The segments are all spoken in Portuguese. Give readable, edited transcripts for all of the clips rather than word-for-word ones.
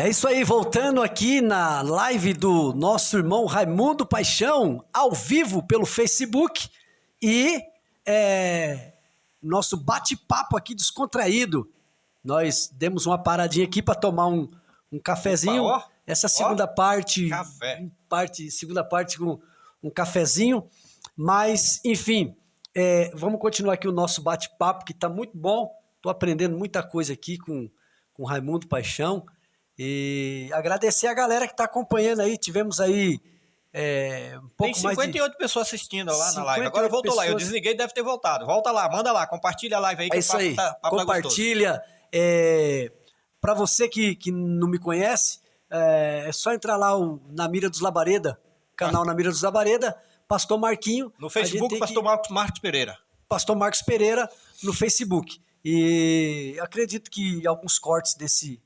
É isso aí, voltando aqui na live do nosso irmão Raimundo Paixão, ao vivo pelo Facebook, e nosso bate-papo aqui descontraído. Nós demos uma paradinha aqui para tomar um cafezinho. Opa, ó, essa segunda parte, café. segunda parte com um cafezinho, mas enfim, vamos continuar aqui o nosso bate-papo, que está muito bom. Estou aprendendo muita coisa aqui com o Raimundo Paixão. E agradecer a galera que está acompanhando aí. Tivemos aí um pouco Tem mais de 58 pessoas assistindo lá na live. 58 Agora voltou lá. Eu pessoas. desliguei, deve ter voltado. Volta lá, manda lá, compartilha a live aí. Que É isso aí. papo tá Compartilha. Para você que não me conhece, é só entrar lá na Mira dos Labareda, canal na Mira dos Labareda, Pastor Marquinho. No Facebook, Pastor Marcos Pereira. Pastor Marcos Pereira no Facebook. E acredito que alguns cortes desse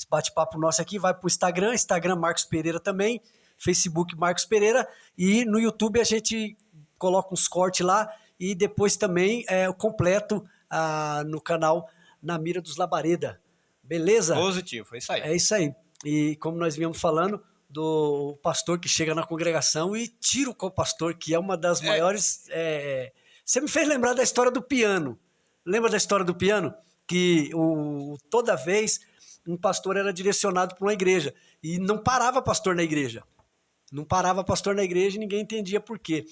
bate-papo nosso aqui vai para o Instagram Marcos Pereira também, Facebook Marcos Pereira, e no YouTube a gente coloca uns cortes lá, e depois também o completo no canal Na Mira dos Labareda. Beleza? Positivo, é isso aí. É isso aí. E como nós viemos falando, do pastor que chega na congregação e tira o co-pastor, que é uma das maiores... Você me fez lembrar da história do piano. Lembra da história do piano? Que toda vez um pastor era direcionado para uma igreja e não parava pastor na igreja. Não parava pastor na igreja e ninguém entendia por quê.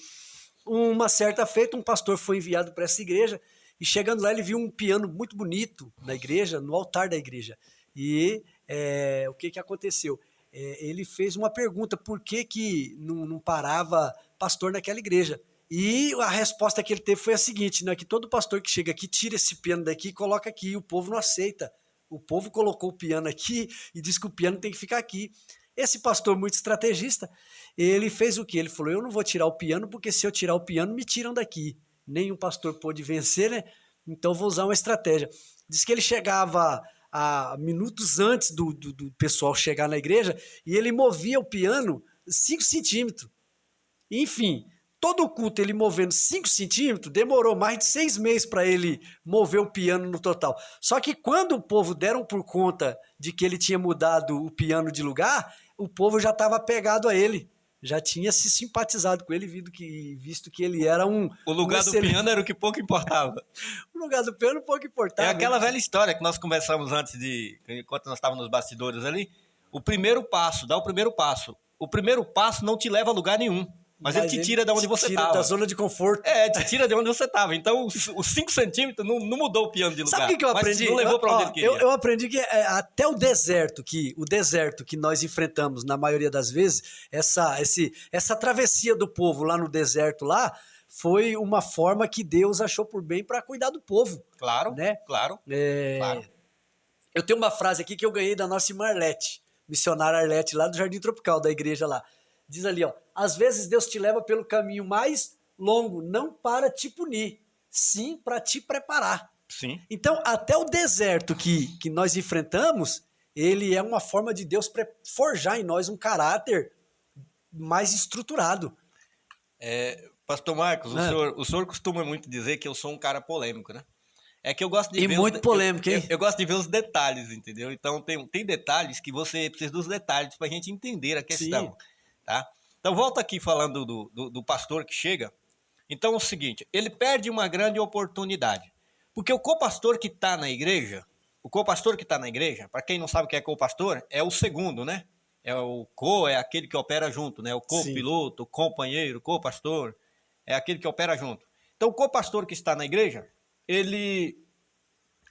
Uma certa feita, um pastor foi enviado para essa igreja e chegando lá ele viu um piano muito bonito na igreja, no altar da igreja. E o que aconteceu? Ele fez uma pergunta, por que não parava pastor naquela igreja? E a resposta que ele teve foi a seguinte, né, que todo pastor que chega aqui tira esse piano daqui e coloca aqui, e o povo não aceita. O povo colocou o piano aqui e disse que o piano tem que ficar aqui. Esse pastor muito estrategista, ele fez o quê? Ele falou, eu não vou tirar o piano, porque se eu tirar o piano, me tiram daqui. Nenhum pastor pôde vencer, né? Então vou usar uma estratégia. Diz que ele chegava minutos antes do pessoal chegar na igreja e ele movia o piano 5 centímetros. Enfim, todo o culto ele movendo 5 centímetros, demorou mais de 6 meses para ele mover o piano no total. Só que quando o povo deram por conta de que ele tinha mudado o piano de lugar, o povo já estava apegado a ele. Já tinha se simpatizado com ele, visto que ele era O lugar do piano era o que pouco importava. O lugar do piano pouco importava. É aquela velha história que nós conversamos antes enquanto nós estávamos nos bastidores ali. O primeiro passo, dá o primeiro passo. O primeiro passo não te leva a lugar nenhum. Mas ele te tira de onde você estava. Tira da zona de conforto. Te tira de onde você estava. Então, os 5 centímetros não mudou o piano de lugar. Sabe o que eu aprendi? Mas não levou para onde ele queria. Eu aprendi que até o deserto que nós enfrentamos, na maioria das vezes, essa travessia do povo lá no deserto lá, foi uma forma que Deus achou por bem para cuidar do povo. Claro, né? Claro. Eu tenho uma frase aqui que eu ganhei da nossa irmã Arlete, missionária Arlete, lá do Jardim Tropical, da igreja lá. Diz ali, ó, às vezes Deus te leva pelo caminho mais longo, não para te punir, sim para te preparar. Sim. Então, até o deserto que nós enfrentamos, ele é uma forma de Deus forjar em nós um caráter mais estruturado. Pastor Marcos, o senhor costuma muito dizer que eu sou um cara polêmico, né? É que eu gosto de ver... muito polêmico, hein? Eu gosto de ver os detalhes, entendeu? Então, tem detalhes que você precisa dos detalhes para a gente entender a questão. Sim. Tá? Então, volta aqui falando do pastor que chega. Então, é o seguinte, ele perde uma grande oportunidade. Porque o co-pastor que está na igreja, para quem não sabe o que é co-pastor, é o segundo, né? É aquele que opera junto, né? O co-piloto, o companheiro, co-pastor, é aquele que opera junto. Então, o co-pastor que está na igreja,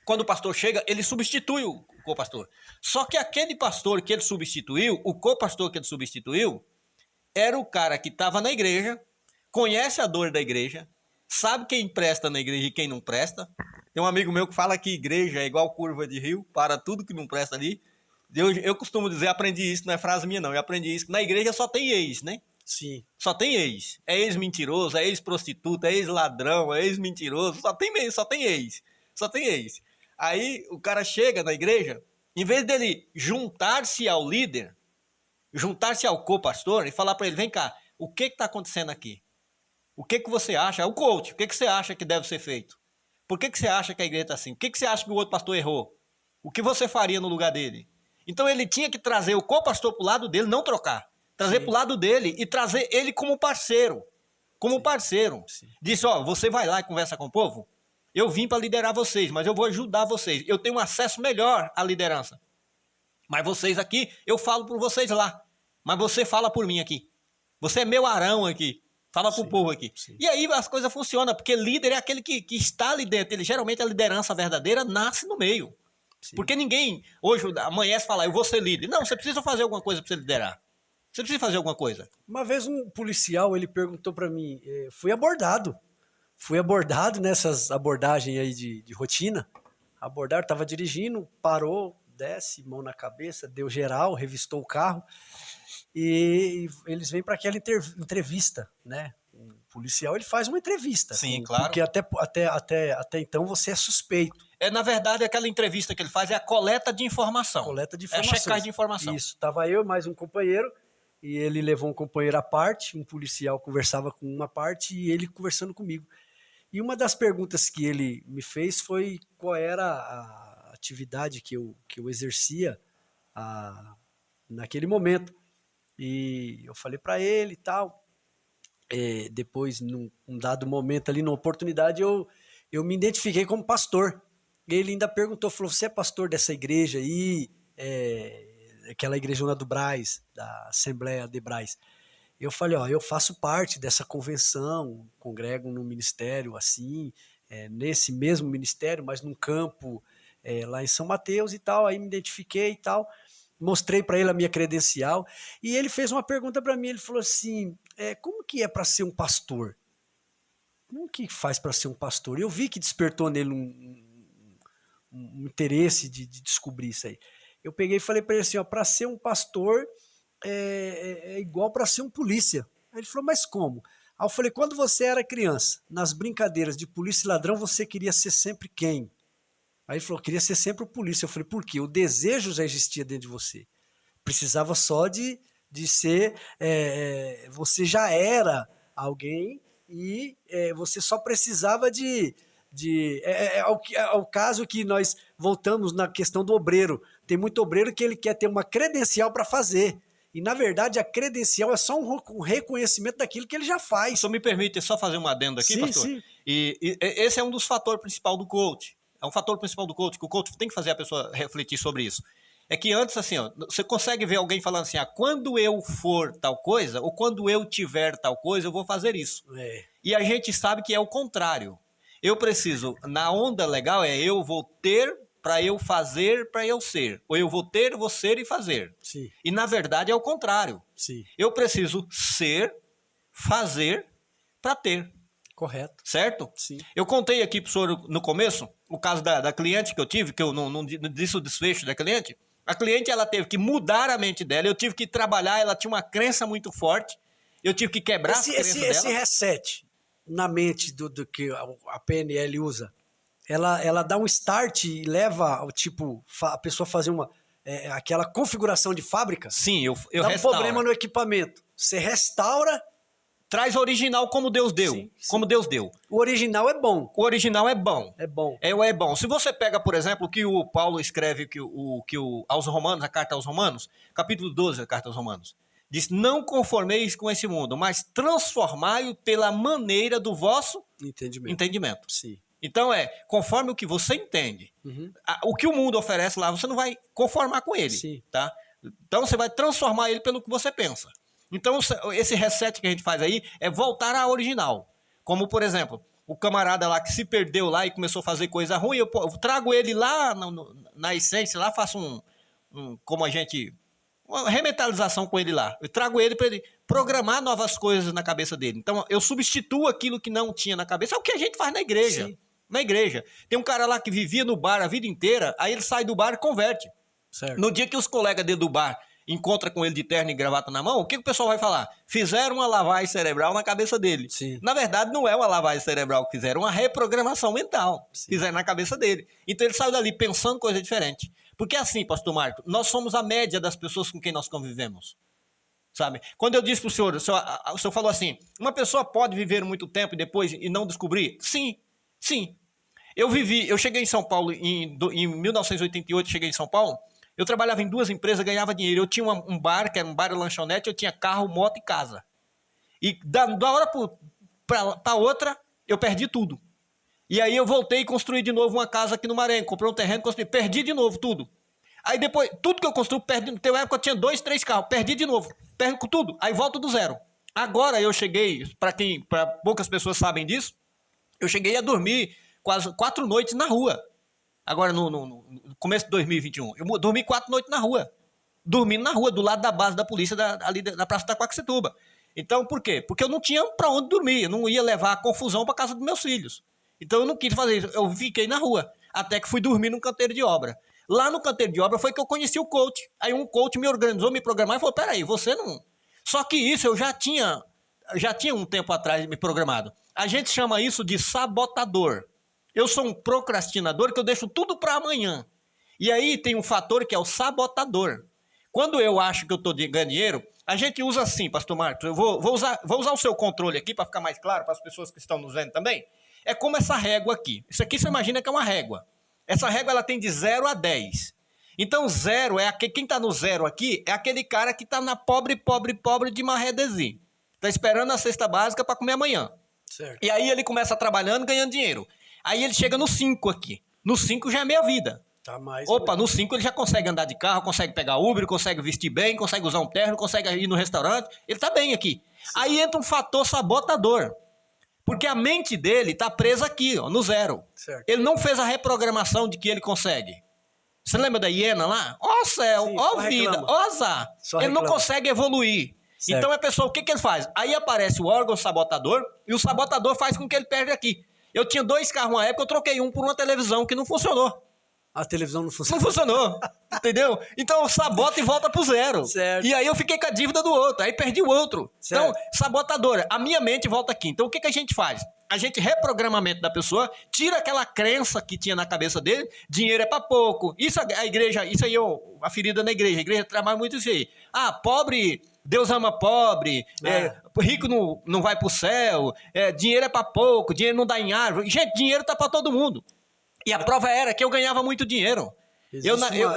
quando o pastor chega, ele substitui o co-pastor. Só que aquele pastor que ele substituiu, o co-pastor que ele substituiu, era o cara que estava na igreja, conhece a dor da igreja, sabe quem presta na igreja e quem não presta. Tem um amigo meu que fala que igreja é igual curva de rio, para tudo que não presta ali. Eu costumo dizer, aprendi isso, não é frase minha não, eu aprendi isso, que na igreja só tem ex, né? Sim. Só tem ex. É ex-mentiroso, é ex-prostituta, é ex-ladrão, é ex-mentiroso, só tem ex. Aí o cara chega na igreja, em vez dele juntar-se ao líder, juntar-se ao co-pastor e falar para ele, vem cá, o que está acontecendo aqui? O que você acha? O coach, o que você acha que deve ser feito? Por que você acha que a igreja está assim? O que você acha que o outro pastor errou? O que você faria no lugar dele? Então ele tinha que trazer o co-pastor para o lado dele, não trocar. Trazer para o lado dele e trazer ele como parceiro. Como parceiro. Disse, ó, você vai lá e conversa com o povo? Eu vim para liderar vocês, mas eu vou ajudar vocês. Eu tenho um acesso melhor à liderança. Mas vocês aqui, eu falo por vocês lá. Mas você fala por mim aqui. Você é meu Arão aqui. Fala pro povo aqui. Sim. E aí as coisas funcionam, porque líder é aquele que está ali dentro. Ele, geralmente a liderança verdadeira nasce no meio. Sim. Porque ninguém hoje amanhece e fala, eu vou ser líder. Não, você precisa fazer alguma coisa para você liderar. Você precisa fazer alguma coisa. Uma vez um policial, ele perguntou para mim, fui abordado nessas abordagens aí de rotina. Abordaram, estava dirigindo, parou, desce, mão na cabeça, deu geral, revistou o carro. E eles vêm para aquela entrevista, né? O policial, ele faz uma entrevista. Sim, claro. Porque até então você é suspeito. Na verdade, aquela entrevista que ele faz é a coleta de informação. Coleta de informação. É a checagem de informação. Isso, estava eu mais um companheiro, e ele levou um companheiro à parte, um policial conversava com uma parte e ele conversando comigo. E uma das perguntas que ele me fez foi qual era a atividade que eu exercia naquele momento. E eu falei para ele e tal. Depois, num dado momento ali, numa oportunidade, eu me identifiquei como pastor. E ele ainda perguntou, falou, você é pastor dessa igreja aí, aquela igrejona do Brás, da Assembleia de Brás. Eu falei, ó, eu faço parte dessa convenção, congrego no ministério assim, nesse mesmo ministério, mas num campo lá em São Mateus e tal. Aí me identifiquei e tal. Mostrei para ele a minha credencial e ele fez uma pergunta para mim. Ele falou assim: como que é para ser um pastor? Como que faz para ser um pastor? Eu vi que despertou nele um interesse de descobrir isso aí. Eu peguei e falei para ele assim: para ser um pastor é igual para ser um polícia. Aí ele falou: mas como? Aí eu falei: quando você era criança, nas brincadeiras de polícia e ladrão, você queria ser sempre quem? Aí ele falou, queria ser sempre o polícia. Eu falei, por quê? O desejo já existia dentro de você. Precisava só de ser... você já era alguém e você só precisava é o caso que nós voltamos na questão do obreiro. Tem muito obreiro que ele quer ter uma credencial para fazer. E, na verdade, a credencial é só um reconhecimento daquilo que ele já faz. Só me permite só fazer um adendo aqui, sim, pastor? Sim. E esse é um dos fatores principais do coach. É um fator principal do coach, que o coach tem que fazer a pessoa refletir sobre isso. É que antes, assim, ó, você consegue ver alguém falando assim, quando eu for tal coisa, ou quando eu tiver tal coisa, eu vou fazer isso. E a gente sabe que é o contrário. Eu preciso, na onda legal, eu vou ter para eu fazer, para eu ser. Ou eu vou ter, vou ser e fazer. Sim. E, na verdade, é o contrário. Sim. Eu preciso ser, fazer, para ter. Correto. Certo? Sim. Eu contei aqui para o senhor no começo, o caso da cliente que eu tive, que eu não disse o desfecho da cliente. A cliente, ela teve que mudar a mente dela, eu tive que trabalhar, ela tinha uma crença muito forte, eu tive que quebrar as crenças dela. Esse reset na mente do que a PNL usa, ela dá um start e leva, tipo, a pessoa fazer aquela configuração de fábrica. Sim, eu dá um problema no equipamento. Você restaura... Traz o original como Deus deu. Sim. Como Deus deu. O original é bom. O original é bom. É bom. É bom. Se você pega, por exemplo, o que o Paulo escreve aos Romanos, a carta aos Romanos, capítulo 12 da carta aos Romanos, diz, não conformeis com esse mundo, mas transformai-o pela maneira do vosso entendimento. Sim. Então conforme o que você entende. Uhum. O que o mundo oferece lá, você não vai conformar com ele. Sim. Tá? Então você vai transformar ele pelo que você pensa. Então, esse reset que a gente faz aí é voltar à original. Como, por exemplo, o camarada lá que se perdeu lá e começou a fazer coisa ruim, eu trago ele lá na essência, lá faço uma rementalização com ele lá. Eu trago ele para ele programar novas coisas na cabeça dele. Então, eu substituo aquilo que não tinha na cabeça. É o que a gente faz na igreja. Sim. Na igreja. Tem um cara lá que vivia no bar a vida inteira, aí ele sai do bar e converte. Certo. No dia que os colegas dele do bar encontra com ele de terno e gravata na mão, o que o pessoal vai falar? Fizeram uma lavagem cerebral na cabeça dele. Sim. Na verdade, não é uma lavagem cerebral que fizeram, uma reprogramação mental. Sim. Fizeram na cabeça dele. Então ele saiu dali pensando coisa diferente. Porque assim, pastor Marco, nós somos a média das pessoas com quem nós convivemos. Sabe? Quando eu disse para o senhor falou assim, uma pessoa pode viver muito tempo e não descobrir? Sim, sim. Eu cheguei em São Paulo, em 1988, cheguei em São Paulo, Eu trabalhava em 2 empresas, ganhava dinheiro. Eu tinha um bar, que era um bar e lanchonete, eu tinha carro, moto e casa. E da hora para outra, eu perdi tudo. E aí eu voltei e construí de novo uma casa aqui no Maranhão. Comprei um terreno, construí, perdi de novo tudo. Aí depois, tudo que eu construí, perdi. Tem uma época eu tinha 2, 3 carros, perdi de novo. Perco tudo, aí volto do zero. Agora eu cheguei, para poucas pessoas sabem disso, eu cheguei a dormir quase 4 noites na rua. Agora no começo de 2021. Eu dormi 4 noites na rua. Dormindo na rua, do lado da base da polícia, ali da Praça da Quaquecetuba. Então, por quê? Porque eu não tinha para onde dormir. Eu não ia levar a confusão para casa dos meus filhos. Então, eu não quis fazer isso. Eu fiquei na rua. Até que fui dormir num canteiro de obra. Lá no canteiro de obra foi que eu conheci o coach. Aí um coach me organizou, me programou e falou, peraí, você não... Só que isso eu já tinha um tempo atrás me programado. A gente chama isso de sabotador. Eu sou um procrastinador que eu deixo tudo para amanhã. E aí tem um fator que é o sabotador. Quando eu acho que eu estou ganhando dinheiro, a gente usa assim, pastor Marcos, eu vou usar o seu controle aqui para ficar mais claro para as pessoas que estão nos vendo também. É como essa régua aqui. Isso aqui você imagina que é uma régua. Essa régua ela tem de 0 a 10. Então 0 é quem está no 0 aqui é aquele cara que está na pobre de marredezinho. Está esperando a cesta básica para comer amanhã. Certo. E aí ele começa trabalhando, ganhando dinheiro. Aí ele chega no 5 aqui. No 5 já é meia vida. Tá mais. Opa, no 5 ele já consegue andar de carro, consegue pegar Uber, consegue vestir bem, consegue usar um terno, consegue ir no restaurante. Ele tá bem aqui. Sim. Aí entra um fator sabotador. Porque a mente dele tá presa aqui, ó, no 0. Certo. Ele não fez a reprogramação de que ele consegue. Você lembra da hiena lá? Ó céu, sim, ó vida, reclama. Ó azar. Ele não consegue evoluir. Certo. Então a pessoa, o que ele faz? Aí aparece o órgão sabotador e o sabotador faz com que ele perde aqui. Eu tinha 2 carros na época, eu troquei um por uma televisão que não funcionou. A televisão não funcionou. Não funcionou, entendeu? Então sabota e volta pro 0. Certo. E aí eu fiquei com a dívida do outro, aí perdi o outro. Certo. Então, sabotadora, a minha mente volta aqui. Então o que a gente faz? A gente reprograma a mente da pessoa, tira aquela crença que tinha na cabeça dele, dinheiro é pra pouco. Isso a igreja, isso aí a ferida na igreja. A igreja trabalha muito isso aí. Ah, pobre, Deus ama pobre, rico não vai pro céu, dinheiro é pra pouco, dinheiro não dá em árvore. Gente, dinheiro tá pra todo mundo. E a prova era que eu ganhava muito dinheiro.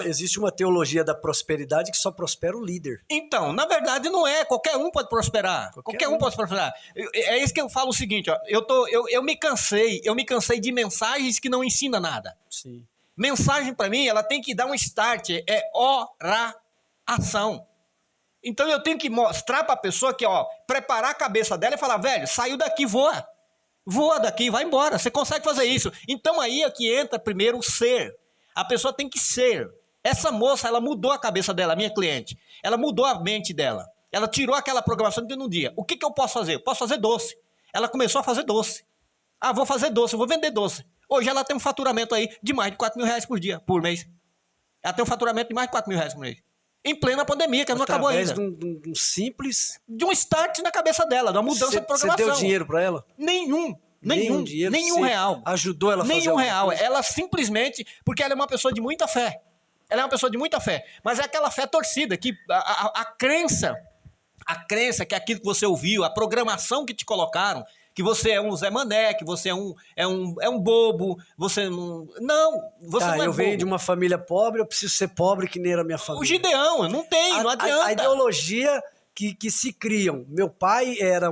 Existe uma teologia da prosperidade que só prospera o líder. Então, na verdade não é. Qualquer um pode prosperar. Qualquer um pode prosperar. É isso que eu falo o seguinte, ó. Eu me cansei de mensagens que não ensinam nada. Sim. Mensagem para mim, ela tem que dar um start, é oração. Então eu tenho que mostrar para a pessoa que, ó, preparar a cabeça dela e falar, velho, saiu daqui, voa. Voa daqui, vai embora. Você consegue fazer isso. Então aí é que entra primeiro o ser. A pessoa tem que ser. Essa moça, ela mudou a cabeça dela, a minha cliente. Ela mudou a mente dela. Ela tirou aquela programação de um dia. O que eu posso fazer? Eu posso fazer doce. Ela começou a fazer doce. Ah, vou fazer doce, vou vender doce. Hoje ela tem um faturamento aí de mais de 4 mil reais por mês. Ela tem um faturamento de mais de 4 mil reais por mês. Em plena pandemia, que não acabou ainda. Através de um simples... De um start na cabeça dela, de uma mudança de programação. Você deu dinheiro para ela? Nenhum dinheiro, nenhum real. Ajudou ela a fazer nenhum real. Coisa? Ela simplesmente, porque ela é uma pessoa de muita fé. Ela é uma pessoa de muita fé. Mas é aquela fé torcida, que a crença que é aquilo que você ouviu, a programação que te colocaram, que você é um Zé Mané, que você é um bobo, você não... Não, você não é eu venho de uma família pobre, eu preciso ser pobre que nem era a minha família. O Gideão, não adianta. A ideologia... Que se criam. Meu pai era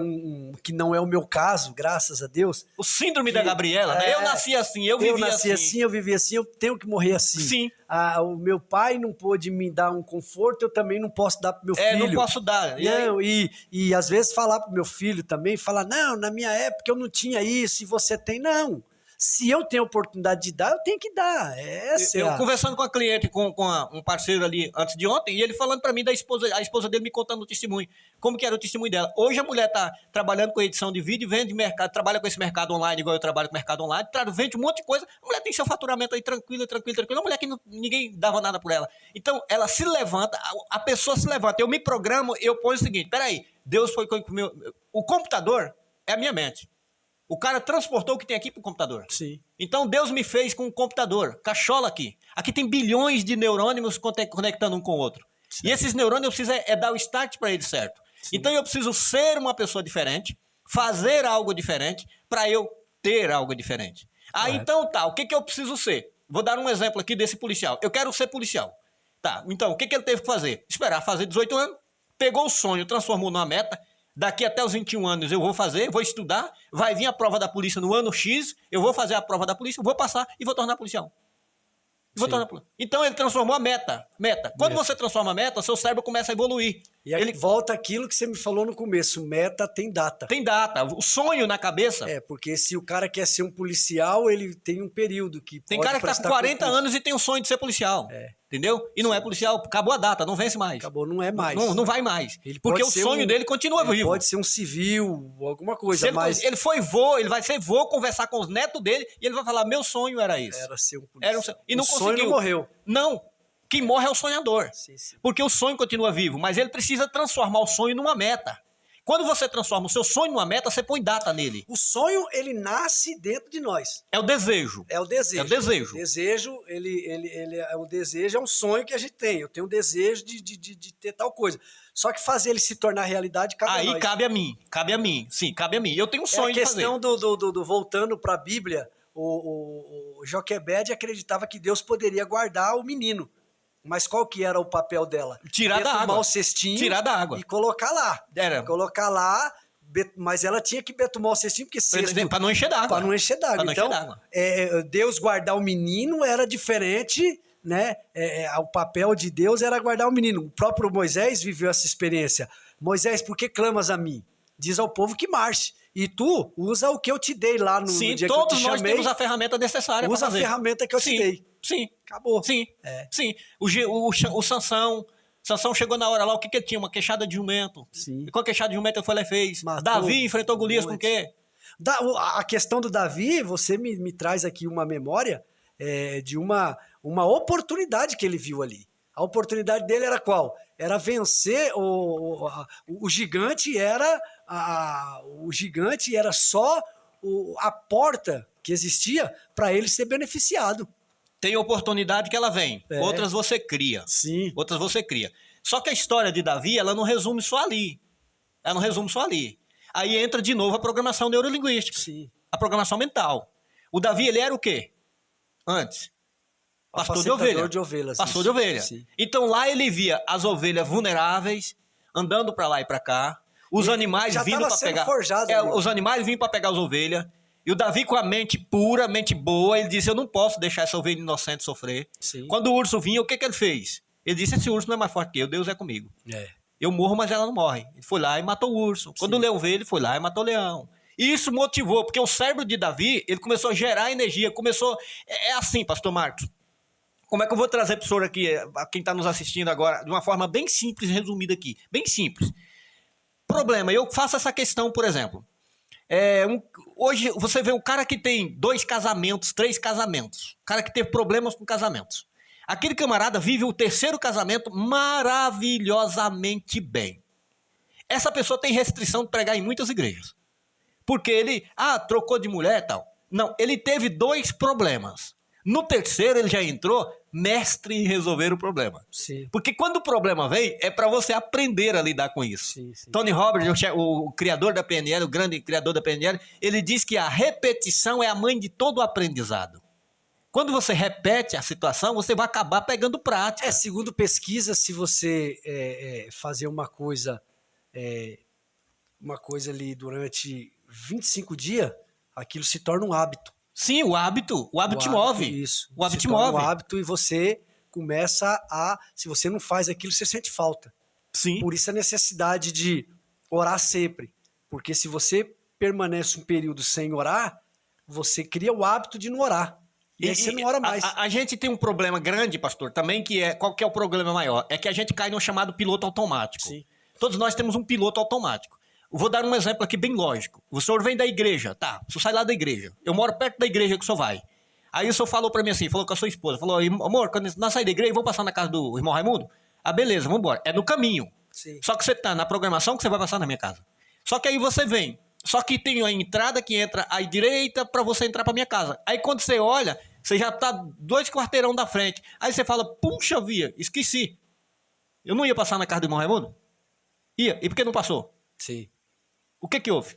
que não é o meu caso, graças a Deus. O síndrome da Gabriela, né? Eu nasci assim, eu nasci assim, eu vivi assim, eu tenho que morrer assim. Sim. O meu pai não pôde me dar um conforto, eu também não posso dar pro meu filho. Não posso dar. E às vezes falar pro meu filho também, falar, não, na minha época eu não tinha isso e você tem. Não. Se eu tenho a oportunidade de dar, eu tenho que dar. Conversando com a cliente, com um parceiro ali antes de ontem, e ele falando para mim da esposa, a esposa dele me contando o testemunho, como que era o testemunho dela. Hoje a mulher tá trabalhando com edição de vídeo, vende mercado, trabalha com esse mercado online, igual eu trabalho com mercado online, vende um monte de coisa, a mulher tem seu faturamento aí tranquilo, uma mulher que ninguém dava nada por ela. Então ela se levanta, a pessoa se levanta, eu me programo, eu ponho o seguinte, peraí, Deus foi com o computador é a minha mente. O cara transportou o que tem aqui para o computador. Sim. Então Deus me fez com um computador, cachola aqui. Aqui tem bilhões de neurônios conectando um com o outro. Sim. E esses neurônios eu preciso dar o start para eles certo. Sim. Então eu preciso ser uma pessoa diferente, fazer algo diferente para eu ter algo diferente. Então tá, o que eu preciso ser? Vou dar um exemplo aqui desse policial. Eu quero ser policial. Tá, então, o que ele teve que fazer? Esperar fazer 18 anos, pegou o sonho, transformou numa meta. Daqui até os 21 anos eu vou fazer, vou estudar, vai vir a prova da polícia no ano X, eu vou fazer a prova da polícia, vou passar e vou tornar policial. Então ele transformou a meta. Quando você transforma a meta, seu cérebro começa a evoluir. E aí volta aquilo que você me falou no começo, meta tem data. Tem data, o sonho na cabeça. Porque se o cara quer ser um policial, ele tem um período que tem cara que tá com 40 anos e tem o sonho de ser policial. Entendeu? E não é policial, acabou a data, não vence mais. Acabou, não é mais. Não vai mais. Porque o sonho dele continua vivo. Pode ser um civil, alguma coisa, mas... Ele foi vô, ele vai ser vô, conversar com os netos dele e ele vai falar, meu sonho era esse. Era ser um policial. E não conseguiu. O sonho não morreu. Não. Quem morre é o sonhador. Sim. Porque o sonho continua vivo, mas ele precisa transformar o sonho numa meta. Quando você transforma o seu sonho numa meta, você põe data nele. O sonho, ele nasce dentro de nós. É o desejo. É o desejo. É o desejo. O desejo, o desejo é um sonho que a gente tem. Eu tenho um desejo de ter tal coisa. Só que fazer ele se tornar realidade cabe a nós. Aí cabe a mim. Sim, cabe a mim. Eu tenho um sonho de fazer. A questão do voltando para a Bíblia, o Joquebede acreditava que Deus poderia guardar o menino. Mas qual que era o papel dela? Tirar da água. Betumar o cestinho. Tirar da água. E colocar lá. Colocar lá, mas ela tinha que betumar o cestinho, porque cesto... Para não encher d'água. Para não encher d'água. Então, Deus guardar o menino era diferente, né? O papel de Deus era guardar o menino. O próprio Moisés viveu essa experiência. Moisés, por que clamas a mim? Diz ao povo que marche. E tu usa o que eu te dei lá no dia que eu te chamei. Sim, todos nós temos a ferramenta necessária para fazer. Usa a ferramenta que eu te dei. Sim. Acabou. Sim. O Sansão chegou na hora lá, o que ele tinha? Uma queixada de jumento. Sim. E com a queixada de jumento ele foi lá e fez. Matou Davi enfrentou Golias com o quê? A questão do Davi, você me traz aqui uma memória de uma oportunidade que ele viu ali. A oportunidade dele era qual? Era vencer o gigante, o gigante era só a porta que existia para ele ser beneficiado. Tem oportunidade que ela vem, outras você cria. Sim. Outras você cria. Só que a história de Davi, ela não resume só ali. Aí entra de novo a programação neurolinguística. Sim. A programação mental. O Davi, ele era o quê? Antes? Pastor de ovelha. Pastor de ovelha. Sim. Então lá ele via as ovelhas vulneráveis, andando para lá e para cá, os animais vindo para pegar. Os animais vinham para pegar as ovelhas. E o Davi, com a mente pura, mente boa, ele disse, eu não posso deixar essa ovelha inocente sofrer. Sim. Quando o urso vinha, o que ele fez? Ele disse, esse urso não é mais forte que eu, Deus é comigo. Eu morro, mas ela não morre. Ele foi lá e matou o urso. Quando o leão veio, ele foi lá e matou o leão. E isso motivou, porque o cérebro de Davi, ele começou a gerar energia, É assim, pastor Marcos. Como é que eu vou trazer para o senhor aqui, a quem está nos assistindo agora, de uma forma bem simples e resumida aqui. Bem simples. Problema, eu faço essa questão, por exemplo. Hoje você vê o cara que tem 2 casamentos, 3 casamentos. O cara que teve problemas com casamentos. Aquele camarada vive o 3º casamento maravilhosamente bem. Essa pessoa tem restrição de pregar em muitas igrejas. Porque ele, trocou de mulher e tal. Não, ele teve 2 problemas. No 3º ele já entrou mestre em resolver o problema. Sim. Porque quando o problema vem, é para você aprender a lidar com isso. Sim. Tony Robbins, o criador da PNL, o grande criador da PNL, ele diz que a repetição é a mãe de todo o aprendizado. Quando você repete a situação, você vai acabar pegando prática. Segundo pesquisa, se você fazer uma coisa ali durante 25 dias, aquilo se torna um hábito. Sim, o hábito te move. Isso. O hábito te move. Um hábito e você começa se você não faz aquilo, você sente falta. Sim. Por isso a necessidade de orar sempre. Porque se você permanece um período sem orar, você cria o hábito de não orar. E aí você não ora mais. A gente tem um problema grande, pastor, também, qual que é o problema maior? É que a gente cai no chamado piloto automático. Sim. Todos nós temos um piloto automático. Vou dar um exemplo aqui bem lógico. O senhor vem da igreja, tá? O senhor sai lá da igreja. Eu moro perto da igreja que o senhor vai. Aí o senhor falou pra mim assim, falou com a sua esposa, falou, amor, quando nós saímos da igreja, vamos passar na casa do irmão Raimundo? Beleza, vamos embora. É no caminho. Sim. Só que você tá na programação que você vai passar na minha casa. Só que aí você vem. Só que tem a entrada que entra à direita pra você entrar pra minha casa. Aí quando você olha, você já tá 2 quarteirão da frente. Aí você fala, puxa via, esqueci. Eu não ia passar na casa do irmão Raimundo? Ia. E por que não passou? Sim. O que houve?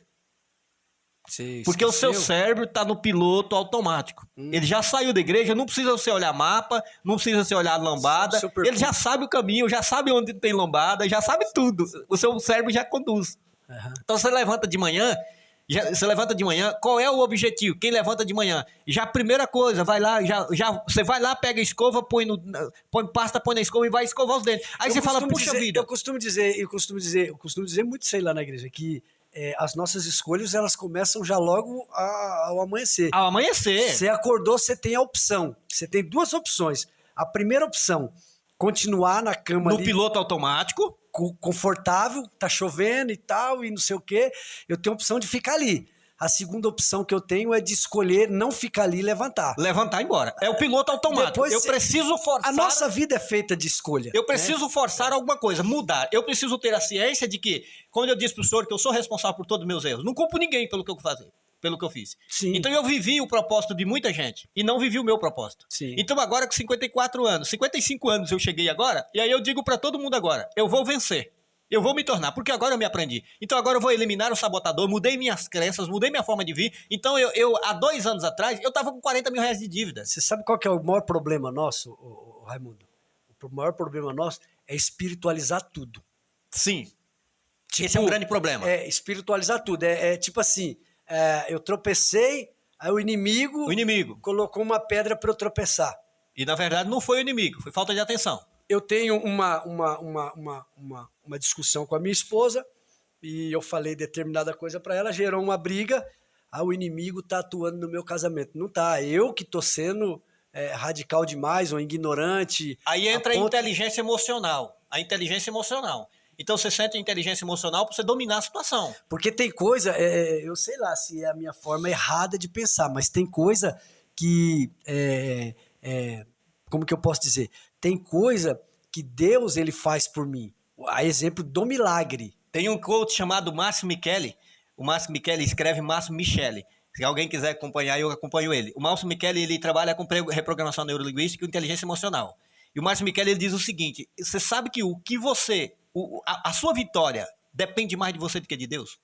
Você Porque o seu esqueceu? cérebro está no piloto automático. Ele já saiu da igreja, não precisa você olhar mapa, não precisa você olhar lambada. Super Ele já sabe o caminho, já sabe onde tem lombada, já sabe tudo. O seu cérebro já conduz. Aham. Então você levanta de manhã, qual é o objetivo? Quem levanta de manhã? Já a primeira coisa, vai lá, você vai lá, pega a escova, põe pasta, põe na escova e vai escovar os dentes. Aí você fala, puxa vida. Eu costumo dizer muito isso aí lá na igreja, que as nossas escolhas, elas começam já logo ao amanhecer. Ao amanhecer. Você acordou, você tem a opção. Você tem duas opções. A primeira opção, continuar na cama No ali, piloto automático. confortável, tá chovendo e tal, e não sei o quê. Eu tenho a opção de ficar ali. A segunda opção que eu tenho é de escolher não ficar ali e levantar. Levantar e ir embora. É o piloto automático. Depois Eu preciso forçar. A nossa vida é feita de escolha. Eu preciso forçar alguma coisa, mudar. Eu preciso ter a ciência de que, quando eu disse pro senhor que eu sou responsável por todos os meus erros, não culpo ninguém pelo que eu fiz. Sim. Então eu vivi o propósito de muita gente e não vivi o meu propósito. Sim. Então agora com 54 anos, 55 anos eu cheguei agora, e aí eu digo para todo mundo agora, eu vou vencer. Eu vou me tornar, porque agora eu me aprendi. Então agora eu vou eliminar o sabotador, mudei minhas crenças, mudei minha forma de vir. Então eu há 2 anos atrás, eu tava com 40 mil reais de dívida. Você sabe qual que é o maior problema nosso, Raimundo? O maior problema nosso é espiritualizar tudo. Sim. Esse é um grande problema. É espiritualizar tudo. É tipo assim, eu tropecei, aí o inimigo colocou uma pedra para eu tropeçar. E na verdade não foi o inimigo, foi falta de atenção. Eu tenho uma discussão com a minha esposa e eu falei determinada coisa para ela, gerou uma briga. O inimigo tá atuando no meu casamento. Não tá, eu que tô sendo radical demais ou ignorante. Aí entra a inteligência emocional. A inteligência emocional. Então você sente a inteligência emocional para você dominar a situação. Porque tem coisa, eu sei lá se é a minha forma errada de pensar, mas tem coisa que, como que eu posso dizer? Tem coisa que Deus ele faz por mim. A exemplo do milagre. Tem um coach chamado Márcio Micheli. O Márcio Micheli escreve Márcio Micheli. Se alguém quiser acompanhar, eu acompanho ele. O Márcio Micheli ele trabalha com reprogramação neurolinguística e inteligência emocional. E o Márcio Micheli ele diz o seguinte: você sabe que a sua vitória depende mais de você do que de Deus?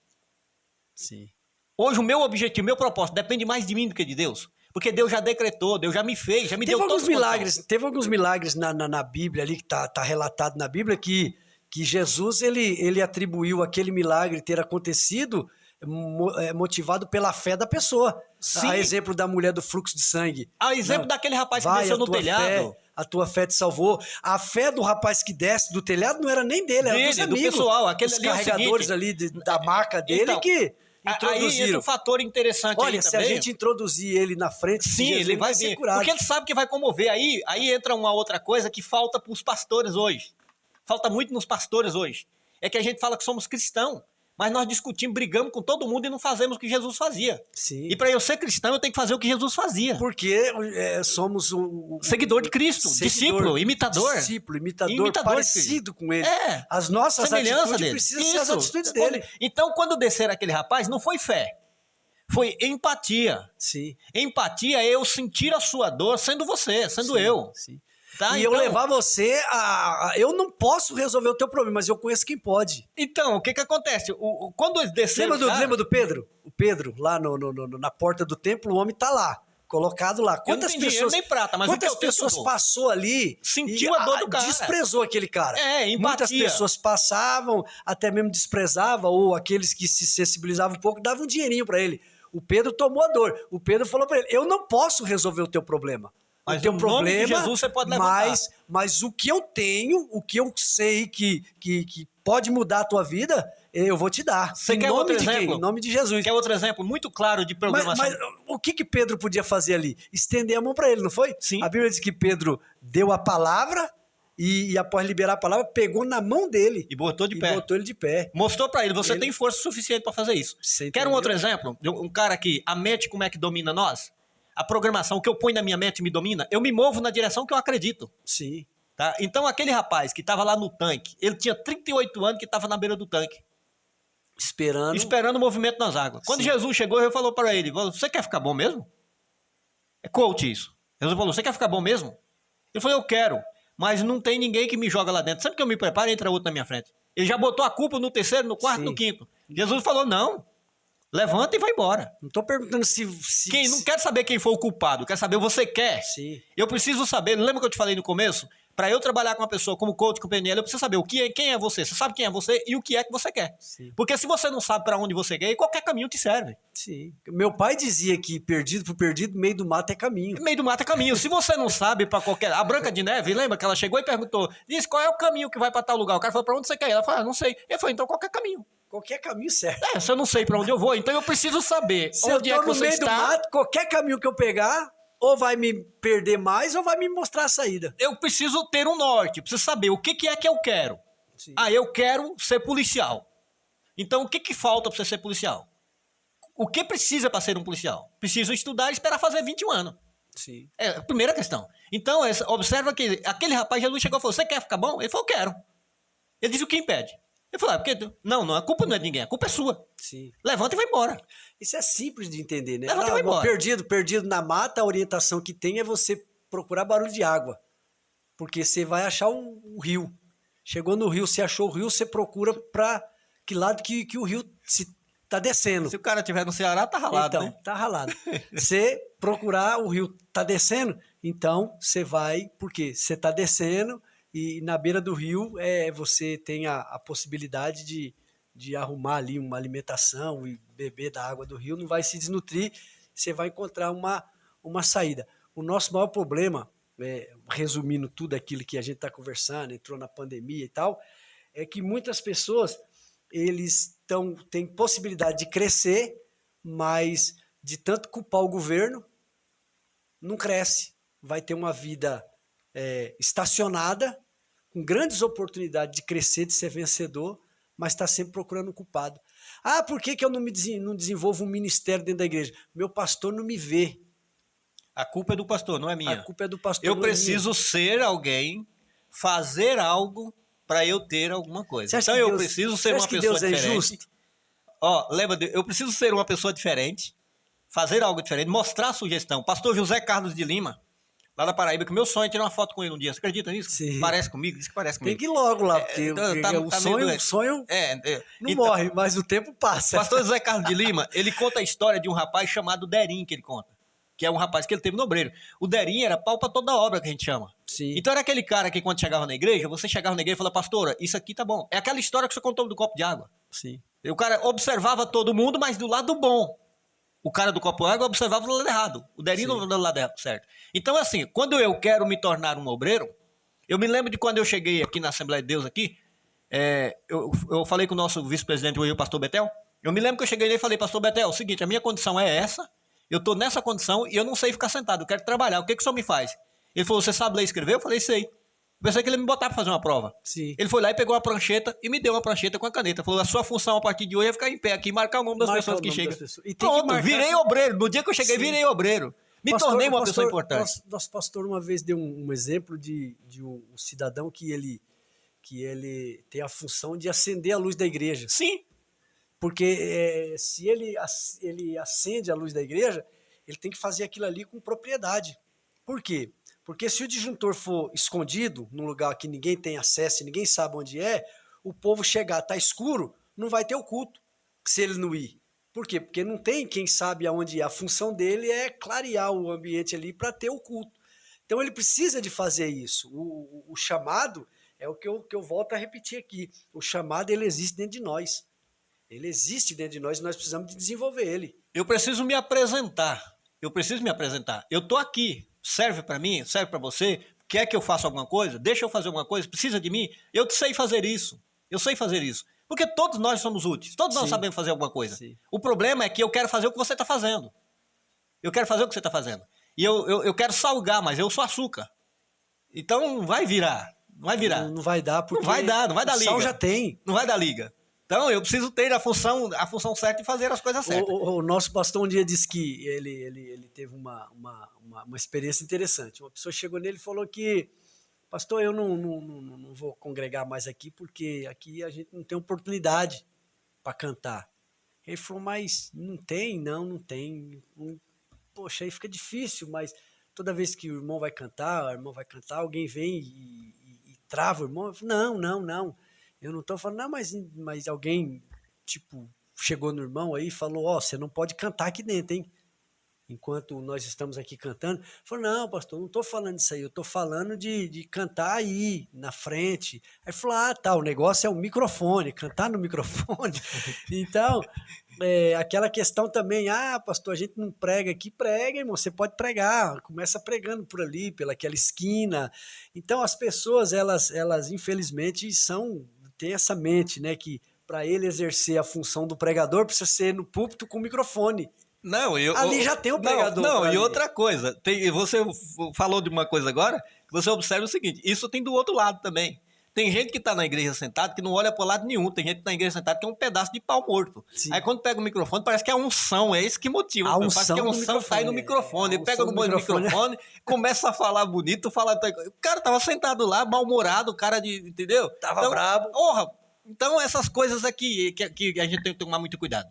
Sim. Hoje o meu objetivo, o meu propósito depende mais de mim do que de Deus. Porque Deus já decretou, Deus já me fez, já me deu todos os milagres. Teve alguns milagres na Bíblia ali, que tá relatado na Bíblia, que Jesus ele atribuiu aquele milagre ter acontecido motivado pela fé da pessoa. Sim. A exemplo da mulher do fluxo de sangue. A exemplo daquele rapaz que desceu no telhado. A tua fé te salvou. A fé do rapaz que desce do telhado não era nem dele, era dos amigos. Do pessoal. Aquele os carregadores ali da maca dele então, que introduziram. Aí entra um fator interessante. Olha, aí se também, a gente introduzir ele na frente, sim, Jesus, ele vai ser curado. Porque ele sabe que vai comover. Aí entra uma outra coisa que falta para os pastores hoje. Falta muito nos pastores hoje. É que a gente fala que somos cristãos, mas nós discutimos, brigamos com todo mundo e não fazemos o que Jesus fazia. Sim. E para eu ser cristão, eu tenho que fazer o que Jesus fazia. Porque somos seguidor de Cristo, discípulo, imitador. Discípulo, imitador parecido com ele. As nossas atitudes precisam ser as atitudes dele. Então, quando descer aquele rapaz, não foi fé. Foi empatia. Sim. Empatia é eu sentir a sua dor sendo você, sendo eu. Sim. Tá? E então, eu levar você a... Eu não posso resolver o teu problema, mas eu conheço quem pode. Então, o que acontece? Quando eles desceram... Lembra do Pedro? O Pedro, lá na porta do templo, o homem tá lá, colocado lá. Quantas pessoas, nem prata, mas quantas pessoas passou ali... Sentiu a dor do cara. Desprezou aquele cara. Empatia. Muitas pessoas passavam, até mesmo desprezavam, ou aqueles que se sensibilizavam um pouco, davam um dinheirinho para ele. O Pedro tomou a dor. O Pedro falou para ele, eu não posso resolver o teu problema. Mas o teu problema, nome de Jesus você pode levantar. Mas o que eu tenho, o que eu sei que pode mudar a tua vida, eu vou te dar. Você quer outro exemplo? Em nome de Jesus. Quer outro exemplo muito claro de programação? Mas o que Pedro podia fazer ali? Estender a mão para ele, não foi? Sim. A Bíblia diz que Pedro deu a palavra e após liberar a palavra, pegou na mão dele. E botou de pé. Botou ele de pé. Mostrou para ele, você tem força suficiente para fazer isso. Quer um outro exemplo? Um cara que a mente como é que domina nós? A programação, o que eu ponho na minha mente me domina, eu me movo na direção que eu acredito. Sim. Tá? Então, aquele rapaz que estava lá no tanque, ele tinha 38 anos que estava na beira do tanque. Esperando o movimento nas águas. Quando Jesus chegou, ele falou para ele, você quer ficar bom mesmo? É coach isso. Jesus falou, você quer ficar bom mesmo? Ele falou, eu quero, mas não tem ninguém que me joga lá dentro. Sempre que eu me preparo, entra outro na minha frente. Ele já botou a culpa no terceiro, no quarto, no quinto. Jesus falou, não. Levanta e vai embora. Não tô perguntando se Quem não quer saber quem foi o culpado, quer saber você quer. Sim. Eu preciso saber, lembra que eu te falei no começo? Para eu trabalhar com uma pessoa como coach, com PNL, eu preciso saber quem é você. Você sabe quem é você e o que é que você quer. Sim. Porque se você não sabe para onde você quer, qualquer caminho te serve. Sim. Meu pai dizia que perdido por perdido, meio do mato é caminho. Meio do mato é caminho. Se você não sabe para qualquer... A Branca de Neve, lembra que ela chegou e perguntou, disse, qual é o caminho que vai para tal lugar? O cara falou, para onde você quer ir? Ela falou, não sei. Ele falou, então qualquer caminho. Qualquer caminho serve. Se eu não sei para onde eu vou, então eu preciso saber se onde eu é tô que no você meio está. do mato, qualquer caminho que eu pegar, ou vai me perder mais, ou vai me mostrar a saída. Eu preciso ter um norte, preciso saber o que é que eu quero. Sim. Eu quero ser policial. Então, o que falta para você ser policial? O que precisa para ser um policial? Preciso estudar e esperar fazer 21 anos. Sim. É a primeira questão. Então, observa que aquele rapaz, Jesus chegou e falou, você quer ficar bom? Ele falou, quero. Ele disse, o que impede? Ele falou, porque... Não, a culpa não é de ninguém, a culpa é sua. Sim. Levanta e vai embora. Isso é simples de entender, né? Levanta e vai embora. Perdido na mata, a orientação que tem é você procurar barulho de água. Porque você vai achar um rio. Chegou no rio, você achou o rio, você procura para que lado que o rio tá descendo. Se o cara estiver no Ceará, tá ralado, então, né? Tá ralado. Você procurar, o rio tá descendo, então você vai, porque você tá descendo e na beira do rio você tem a possibilidade de arrumar ali uma alimentação e beber da água do rio, não vai se desnutrir, você vai encontrar uma saída. O nosso maior problema, resumindo tudo aquilo que a gente está conversando, entrou na pandemia e tal, é que muitas pessoas têm possibilidade de crescer, mas de tanto culpar o governo, não cresce. Vai ter uma vida estacionada, com grandes oportunidades de crescer, de ser vencedor, mas está sempre procurando um culpado. Ah, por que eu não desenvolvo um ministério dentro da igreja? Meu pastor não me vê. A culpa é do pastor, não é minha. A culpa é do pastor. Eu preciso ser alguém, fazer algo para eu ter alguma coisa. Então eu preciso ser uma pessoa diferente. É justo? Lembra, eu preciso ser uma pessoa diferente, fazer algo diferente, mostrar a sugestão. Pastor José Carlos de Lima, lá da Paraíba, que meu sonho é tirar uma foto com ele um dia. Você acredita nisso? Sim. Parece comigo, diz que parece comigo. Tem que ir logo lá, porque o sonho não então, morre, mas o tempo passa. Pastor José Carlos de Lima, ele conta a história de um rapaz chamado Derim, que ele conta. Que é um rapaz que ele teve no obreiro. O Derim era pau pra toda obra, que a gente chama. Sim. Então era aquele cara que quando chegava na igreja, você chegava na igreja e falava, pastora, isso aqui tá bom. É aquela história que você contou do copo de água. Sim. E o cara observava todo mundo, mas do lado bom. O cara do copo de água observava do lado errado. O Derim do lado certo. Então assim, quando eu quero me tornar um obreiro, eu me lembro de quando eu cheguei aqui na Assembleia de Deus aqui, eu falei com o nosso vice-presidente, o pastor Betel, eu me lembro que eu cheguei nele e falei, pastor Betel, é o seguinte, a minha condição é essa, eu estou nessa condição e eu não sei ficar sentado, eu quero trabalhar. O que o senhor me faz? Ele falou, você sabe ler e escrever? Eu falei, sei. Eu pensei que ele ia me botar para fazer uma prova. Sim. Ele foi lá e pegou a prancheta e me deu uma prancheta com a caneta. Falou, a sua função a partir de hoje é ficar em pé aqui e marcar o nome das pessoas que chegam. E pronto, virei obreiro. No dia que eu cheguei, virei obreiro. Me tornei uma pessoa importante. Nosso pastor uma vez deu um exemplo de um cidadão que ele tem a função de acender a luz da igreja. Sim. Porque se ele acende a luz da igreja, ele tem que fazer aquilo ali com propriedade. Por quê? Porque se o disjuntor for escondido, num lugar que ninguém tem acesso e ninguém sabe onde é, o povo chegar, tá escuro, não vai ter o culto, se ele não ir. Por quê? Porque não tem quem sabe aonde ir. A função dele é clarear o ambiente ali para ter o culto. Então ele precisa de fazer isso. O chamado é o que eu volto a repetir aqui. O chamado, ele existe dentro de nós. Ele existe dentro de nós e nós precisamos de desenvolver ele. Eu preciso me apresentar. Eu tô aqui. Serve para mim? Serve para você? Quer que eu faça alguma coisa? Deixa eu fazer alguma coisa? Precisa de mim? Eu sei fazer isso. Eu sei fazer isso. Porque todos nós somos úteis. Todos nós sabemos fazer alguma coisa. Sim. O problema é que eu quero fazer o que você está fazendo. Eu quero fazer o que você está fazendo. E eu quero salgar, mas eu sou açúcar. Então não vai virar. Não vai virar. Não vai dar, porque não vai dar liga. O sal já tem. Não vai dar liga. Então, eu preciso ter a função certa e fazer as coisas certas. O nosso pastor um dia disse que ele teve uma experiência interessante. Uma pessoa chegou nele e falou que, pastor, eu não vou congregar mais aqui porque aqui a gente não tem oportunidade para cantar. Ele falou, mas não tem. Poxa, aí fica difícil, mas toda vez que o irmão vai cantar, alguém vem e trava o irmão. Eu falo, não. Eu não estou falando, não, mas alguém, tipo, chegou no irmão aí e falou, ó, você não pode cantar aqui dentro, hein? Enquanto nós estamos aqui cantando. Falou, não, pastor, não estou falando disso aí, eu estou falando de cantar aí, na frente. Aí falou, ah, tá, o negócio é o microfone, cantar no microfone. Então, aquela questão também, ah, pastor, a gente não prega aqui, prega, irmão, você pode pregar, começa pregando por ali, pelaquela esquina. Então, as pessoas, elas infelizmente, têm essa mente, né, que para ele exercer a função do pregador, precisa ser no púlpito com o microfone. Não, ali já tem o pregador. Não, e outra coisa, você falou de uma coisa agora, que você observa o seguinte, isso tem do outro lado também. Tem gente que está na igreja sentado que não olha para o lado nenhum, tem gente que tá na igreja sentado que é um pedaço de pau morto. Sim. Aí quando pega o microfone, parece que é a unção, é isso que motiva. Parece que a unção está aí no microfone. Ele pega no microfone, começa a falar bonito, o cara tava sentado lá, mal-humorado, o cara entendeu? Tava brabo. Então essas coisas aqui que a gente tem que tomar muito cuidado.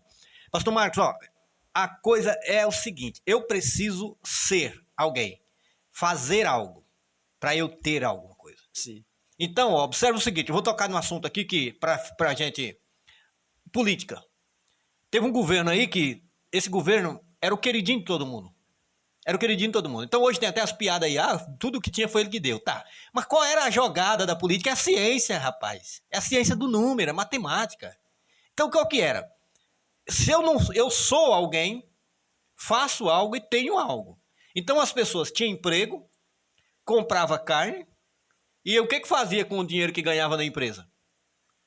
Pastor Marcos, ó, a coisa é o seguinte, eu preciso ser alguém, fazer algo, para eu ter alguma coisa. Sim. Então, ó, observa o seguinte, eu vou tocar num assunto aqui que, pra gente, política. Teve um governo aí que, esse governo era o queridinho de todo mundo. Era o queridinho de todo mundo. Então hoje tem até as piadas aí, tudo que tinha foi ele que deu, tá. Mas qual era a jogada da política? É a ciência, rapaz. É a ciência do número, é matemática. Então qual que era? Se eu sou alguém, faço algo e tenho algo. Então as pessoas tinham emprego, comprava carne, e o que fazia com o dinheiro que ganhava na empresa?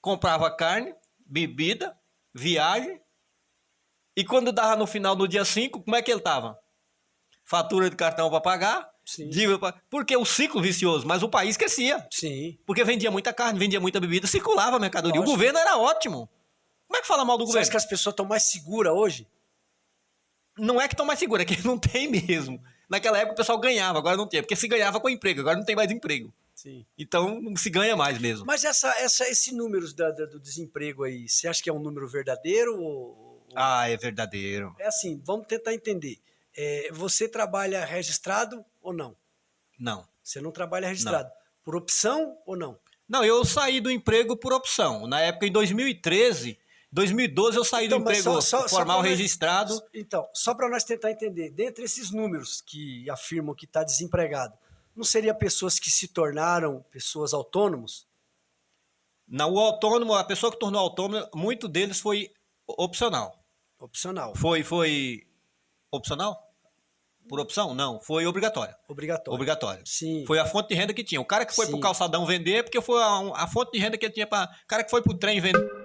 Comprava carne, bebida, viagem, e quando dava no final do dia 5, como é que ele estava? Fatura de cartão para pagar, dívida pra... Porque o ciclo vicioso, mas o país crescia. Sim. Porque vendia muita carne, vendia muita bebida, circulava a mercadoria. Lógico. O governo era ótimo. Como é que fala mal do governo? Você acha que as pessoas estão mais seguras hoje? Não é que estão mais seguras, é que não tem mesmo. Naquela época o pessoal ganhava, agora não tem. Porque se ganhava com emprego, agora não tem mais emprego. Sim. Então não se ganha mais mesmo. Mas esse número do desemprego aí, você acha que é um número verdadeiro? É verdadeiro. É assim, vamos tentar entender. Você trabalha registrado ou não? Não. Você não trabalha registrado. Não. Por opção ou não? Não, eu saí do emprego por opção. Na época, em 2013, 2012, eu saí do emprego formal registrado. Então, só para nós tentar entender, dentre esses números que afirmam que está desempregado, não seria pessoas que se tornaram pessoas autônomos? Não, o autônomo, a pessoa que tornou autônomo, muito deles foi opcional. Opcional. Foi opcional? Por opção? Não, foi obrigatório. Obrigatório. Sim. Foi a fonte de renda que tinha. O cara que foi pro calçadão vender, porque foi a fonte de renda que ele tinha para... O cara que foi pro trem vender...